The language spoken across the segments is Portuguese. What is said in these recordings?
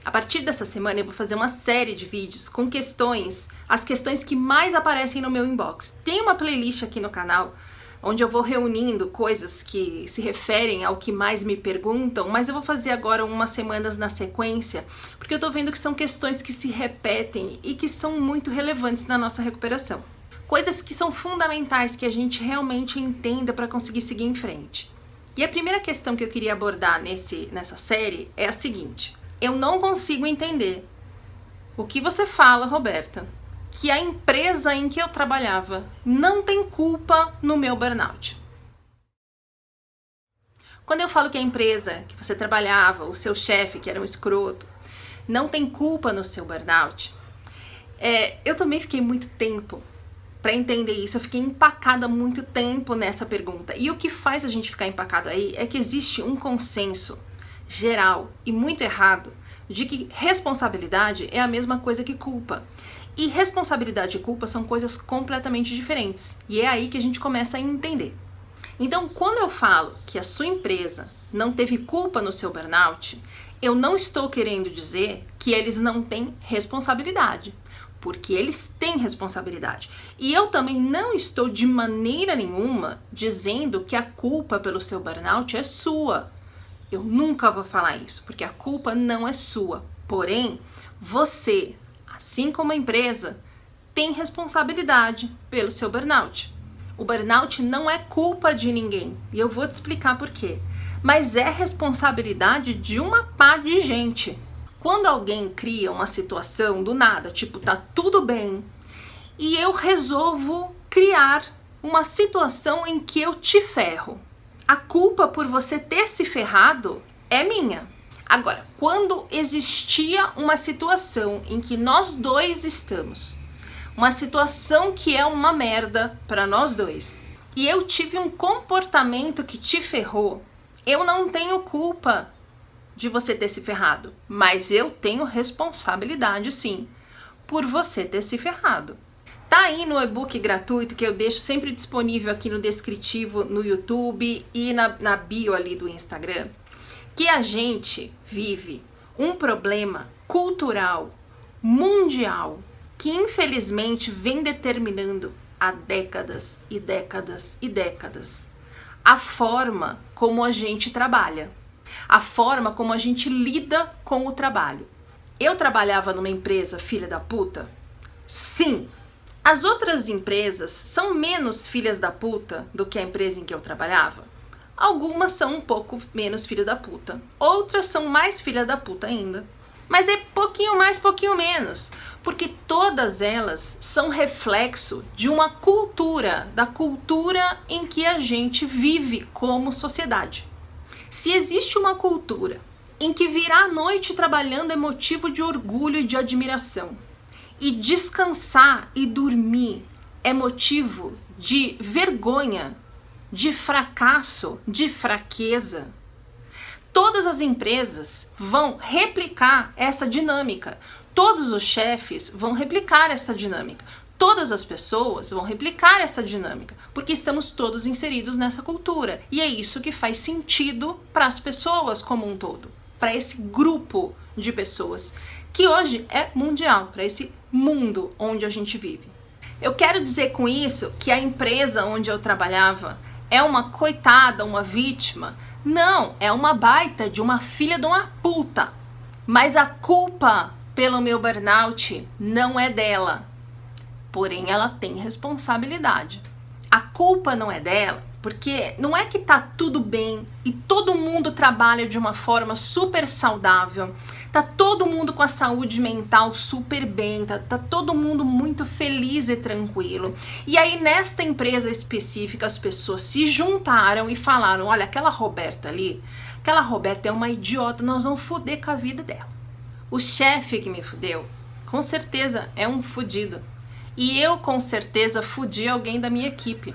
A partir dessa semana eu vou fazer uma série de vídeos com as questões que mais aparecem no meu inbox. Tem uma playlist aqui no canal onde eu vou reunindo coisas que se referem ao que mais me perguntam, mas eu vou fazer agora umas semanas na sequência, porque eu tô vendo que são questões que se repetem e que são muito relevantes na nossa recuperação. Coisas que são fundamentais que a gente realmente entenda para conseguir seguir em frente. E a primeira questão que eu queria abordar nessa série é a seguinte: eu não consigo entender o que você fala, Roberta, que a empresa em que eu trabalhava não tem culpa no meu burnout. Quando eu falo que a empresa que você trabalhava, o seu chefe, que era um escroto, não tem culpa no seu burnout, eu também fiquei muito tempo para entender isso. Eu fiquei empacada muito tempo nessa pergunta. E o que faz a gente ficar empacado aí é que existe um consenso geral e muito errado de que responsabilidade é a mesma coisa que culpa. E responsabilidade e culpa são coisas completamente diferentes. E é aí que a gente começa a entender. Então, quando eu falo que a sua empresa não teve culpa no seu burnout, eu não estou querendo dizer que eles não têm responsabilidade, porque eles têm responsabilidade. E eu também não estou de maneira nenhuma dizendo que a culpa pelo seu burnout é sua. Eu nunca vou falar isso, porque a culpa não é sua. Porém, você, assim como a empresa, tem responsabilidade pelo seu burnout. O burnout não é culpa de ninguém, e eu vou te explicar por quê. Mas é responsabilidade de uma pá de gente. Quando alguém cria uma situação do nada, tipo, tá tudo bem, e eu resolvo criar uma situação em que eu te ferro, a culpa por você ter se ferrado é minha. Agora, quando existia uma situação em que nós dois estamos, uma situação que é uma merda para nós dois, e eu tive um comportamento que te ferrou, eu não tenho culpa de você ter se ferrado, mas eu tenho responsabilidade sim por você ter se ferrado. Tá aí no e-book gratuito que eu deixo sempre disponível aqui no descritivo no YouTube e na bio ali do Instagram, que a gente vive um problema cultural mundial que infelizmente vem determinando há décadas e décadas e décadas a forma como a gente trabalha, a forma como a gente lida com o trabalho. Eu trabalhava numa empresa filha da puta? Sim. As outras empresas são menos filhas da puta do que a empresa em que eu trabalhava? Algumas são um pouco menos filha da puta, outras são mais filha da puta ainda. Mas é pouquinho mais, pouquinho menos, porque todas elas são reflexo de uma cultura, da cultura em que a gente vive como sociedade. Se existe uma cultura em que virar a noite trabalhando é motivo de orgulho e de admiração, e descansar e dormir é motivo de vergonha, de fracasso, de fraqueza, todas as empresas vão replicar essa dinâmica. Todos os chefes vão replicar essa dinâmica. Todas as pessoas vão replicar essa dinâmica, porque estamos todos inseridos nessa cultura. E é isso que faz sentido para as pessoas como um todo, para esse grupo de pessoas que hoje é mundial, para esse mundo onde a gente vive. Eu quero dizer com isso que a empresa onde eu trabalhava é uma coitada, uma vítima? Não, é uma baita de uma filha de uma puta. Mas a culpa pelo meu burnout não é dela. Porém, ela tem responsabilidade. A culpa não é dela, porque não é que tá tudo bem e todo mundo trabalha de uma forma super saudável, tá todo mundo com a saúde mental super bem, tá todo mundo muito feliz e tranquilo. E aí, nesta empresa específica, as pessoas se juntaram e falaram: olha, aquela Roberta ali, aquela Roberta é uma idiota, nós vamos foder com a vida dela. O chefe que me fudeu, com certeza é um fudido. E eu, com certeza, fudi alguém da minha equipe.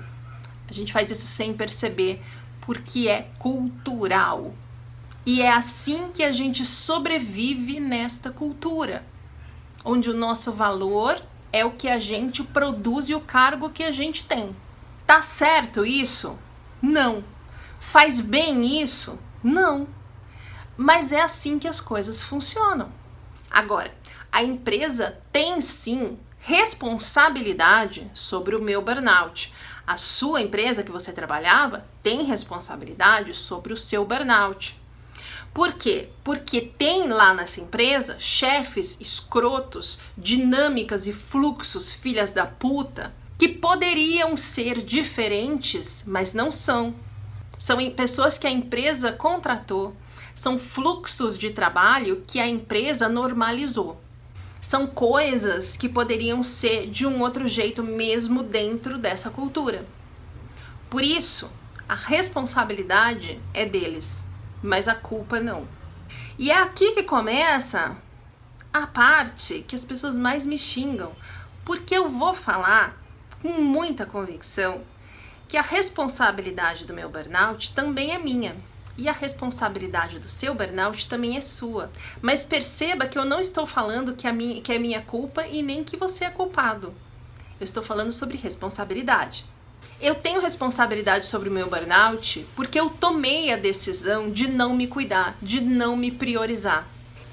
A gente faz isso sem perceber, porque é cultural. E é assim que a gente sobrevive nesta cultura, onde o nosso valor é o que a gente produz e o cargo que a gente tem. Tá certo isso? Não. Faz bem isso? Não. Mas é assim que as coisas funcionam. Agora, a empresa tem sim responsabilidade sobre o meu burnout. A sua empresa que você trabalhava tem responsabilidade sobre o seu burnout. Por quê? Porque tem lá nessa empresa chefes escrotos, dinâmicas e fluxos filhas da puta que poderiam ser diferentes, mas não são. São pessoas que a empresa contratou, são fluxos de trabalho que a empresa normalizou. São coisas que poderiam ser de um outro jeito mesmo dentro dessa cultura. Por isso, a responsabilidade é deles, mas a culpa não. E é aqui que começa a parte que as pessoas mais me xingam, porque eu vou falar com muita convicção que a responsabilidade do meu burnout também é minha. E a responsabilidade do seu burnout também é sua. Mas perceba que eu não estou falando que é minha culpa e nem que você é culpado. Eu estou falando sobre responsabilidade. Eu tenho responsabilidade sobre o meu burnout porque eu tomei a decisão de não me cuidar, de não me priorizar.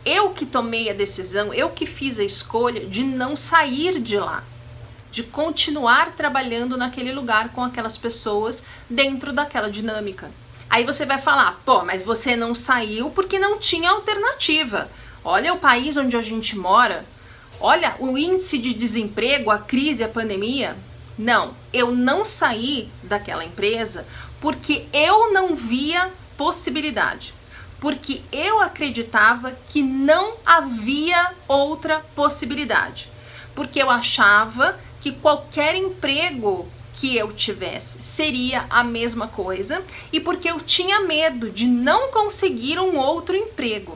Eu que tomei a decisão, eu que fiz a escolha de não sair de lá, de continuar trabalhando naquele lugar com aquelas pessoas dentro daquela dinâmica. Aí você vai falar, pô, mas você não saiu porque não tinha alternativa. Olha o país onde a gente mora, olha o índice de desemprego, a crise, a pandemia. Não, eu não saí daquela empresa porque eu não via possibilidade. Porque eu acreditava que não havia outra possibilidade. Porque eu achava que qualquer emprego que eu tivesse seria a mesma coisa e porque eu tinha medo de não conseguir um outro emprego.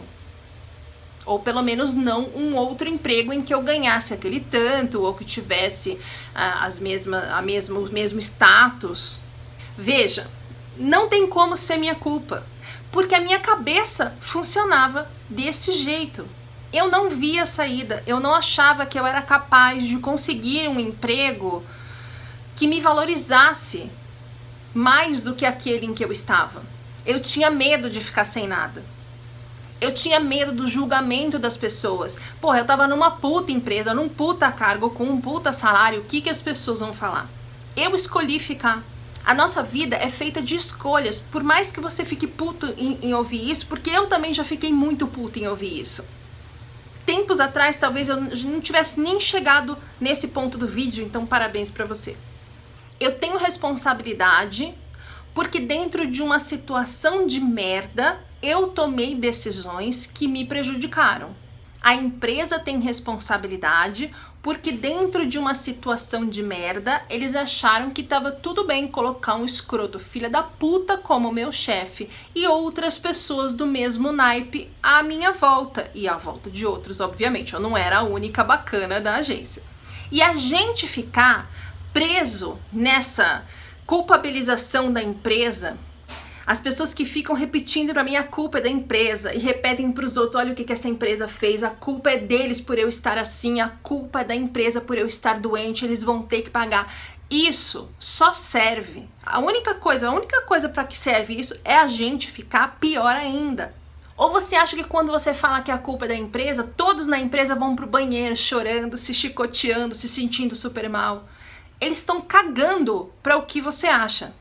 Ou pelo menos não um outro emprego em que eu ganhasse aquele tanto ou que tivesse o mesmo status. Veja, não tem como ser minha culpa, porque a minha cabeça funcionava desse jeito. Eu não via saída, eu não achava que eu era capaz de conseguir um emprego que me valorizasse mais do que aquele em que eu estava. Eu tinha medo de ficar sem nada. Eu tinha medo do julgamento das pessoas. Porra, eu tava numa puta empresa, num puta cargo, com um puta salário, o que as pessoas vão falar? Eu escolhi ficar. A nossa vida é feita de escolhas, por mais que você fique puto em ouvir isso, porque eu também já fiquei muito puto em ouvir isso. Tempos atrás, talvez eu não tivesse nem chegado nesse ponto do vídeo, então parabéns pra você. Eu tenho responsabilidade porque dentro de uma situação de merda, eu tomei decisões que me prejudicaram. A empresa tem responsabilidade porque dentro de uma situação de merda, eles acharam que tava tudo bem colocar um escroto filha da puta como meu chefe e outras pessoas do mesmo naipe à minha volta e à volta de outros, obviamente. Eu não era a única bacana da agência. E a gente ficar preso nessa culpabilização da empresa, as pessoas que ficam repetindo pra mim a culpa é da empresa e repetem pros outros, olha o que essa empresa fez, a culpa é deles por eu estar assim, a culpa é da empresa por eu estar doente, eles vão ter que pagar. Isso só serve, a única coisa pra que serve isso é a gente ficar pior ainda. Ou você acha que quando você fala que a culpa é da empresa, todos na empresa vão pro banheiro chorando, se chicoteando, se sentindo super mal? Eles estão cagando para o que você acha.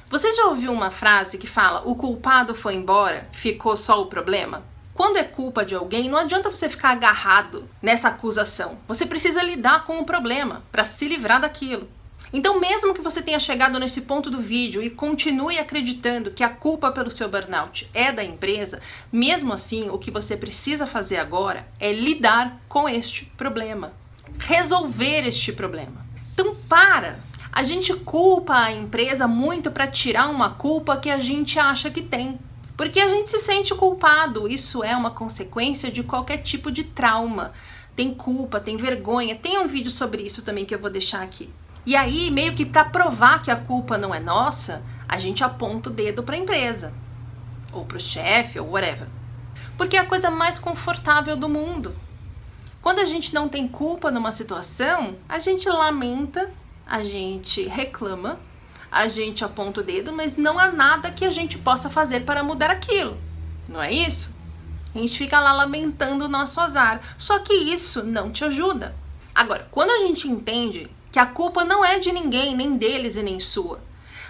Você já ouviu uma frase que fala, o culpado foi embora, ficou só o problema? Quando é culpa de alguém, não adianta você ficar agarrado nessa acusação. Você precisa lidar com o problema para se livrar daquilo. Então, mesmo que você tenha chegado nesse ponto do vídeo e continue acreditando que a culpa pelo seu burnout é da empresa, mesmo assim, o que você precisa fazer agora é lidar com este problema. Resolver este problema. Então, a gente culpa a empresa muito para tirar uma culpa que a gente acha que tem. Porque a gente se sente culpado, isso é uma consequência de qualquer tipo de trauma. Tem culpa, tem vergonha, tem um vídeo sobre isso também que eu vou deixar aqui. E aí, meio que para provar que a culpa não é nossa, a gente aponta o dedo para a empresa. Ou para o chefe, ou whatever. Porque é a coisa mais confortável do mundo. Quando a gente não tem culpa numa situação, a gente lamenta, a gente reclama, a gente aponta o dedo, mas não há nada que a gente possa fazer para mudar aquilo. Não é isso? A gente fica lá lamentando o nosso azar. Só que isso não te ajuda. Agora, quando a gente entende que a culpa não é de ninguém, nem deles e nem sua,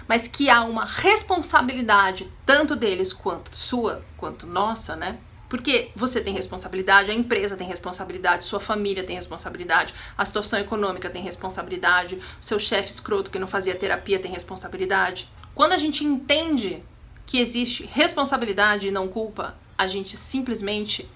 mas que há uma responsabilidade tanto deles quanto sua, quanto nossa, né? Porque você tem responsabilidade, a empresa tem responsabilidade, sua família tem responsabilidade, a situação econômica tem responsabilidade, seu chefe escroto que não fazia terapia tem responsabilidade. Quando a gente entende que existe responsabilidade e não culpa, a gente simplesmente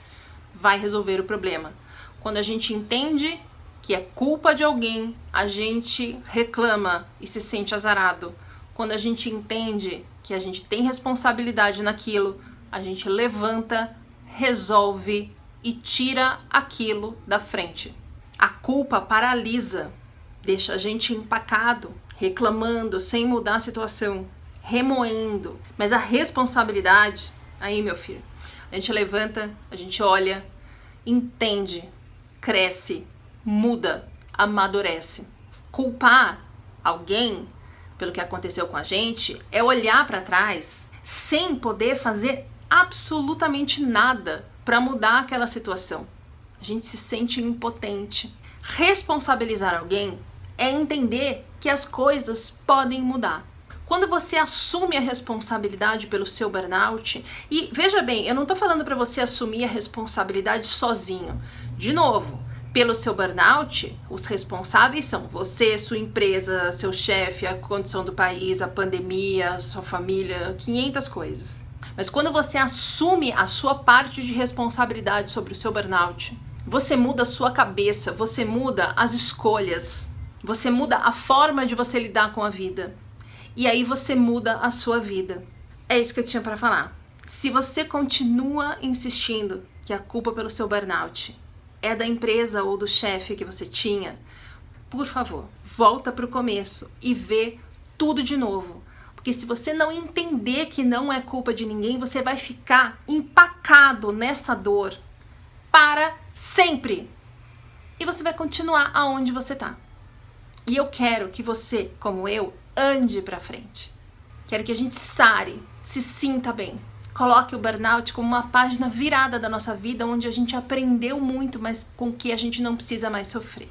vai resolver o problema. Quando a gente entende que é culpa de alguém, a gente reclama e se sente azarado. Quando a gente entende que a gente tem responsabilidade naquilo, a gente levanta, resolve e tira aquilo da frente. A culpa paralisa, deixa a gente empacado, reclamando, sem mudar a situação, remoendo. Mas a responsabilidade, aí meu filho, a gente levanta, a gente olha, entende, cresce, muda, amadurece. Culpar alguém pelo que aconteceu com a gente é olhar para trás sem poder fazer absolutamente nada para mudar aquela situação. A gente se sente impotente. Responsabilizar alguém é entender que as coisas podem mudar. Quando você assume a responsabilidade pelo seu burnout, e veja bem, eu não estou falando para você assumir a responsabilidade sozinho. De novo, pelo seu burnout, os responsáveis são você, sua empresa, seu chefe, a condição do país, a pandemia, sua família, 500 coisas. Mas quando você assume a sua parte de responsabilidade sobre o seu burnout, você muda a sua cabeça, você muda as escolhas, você muda a forma de você lidar com a vida. E aí você muda a sua vida. É isso que eu tinha para falar. Se você continua insistindo que a culpa pelo seu burnout é da empresa ou do chefe que você tinha, por favor, volta para o começo e vê tudo de novo. Porque se você não entender que não é culpa de ninguém, você vai ficar empacado nessa dor para sempre. E você vai continuar aonde você tá. E eu quero que você, como eu, ande para frente. Quero que a gente sare, se sinta bem. Coloque o burnout como uma página virada da nossa vida, onde a gente aprendeu muito, mas com que a gente não precisa mais sofrer.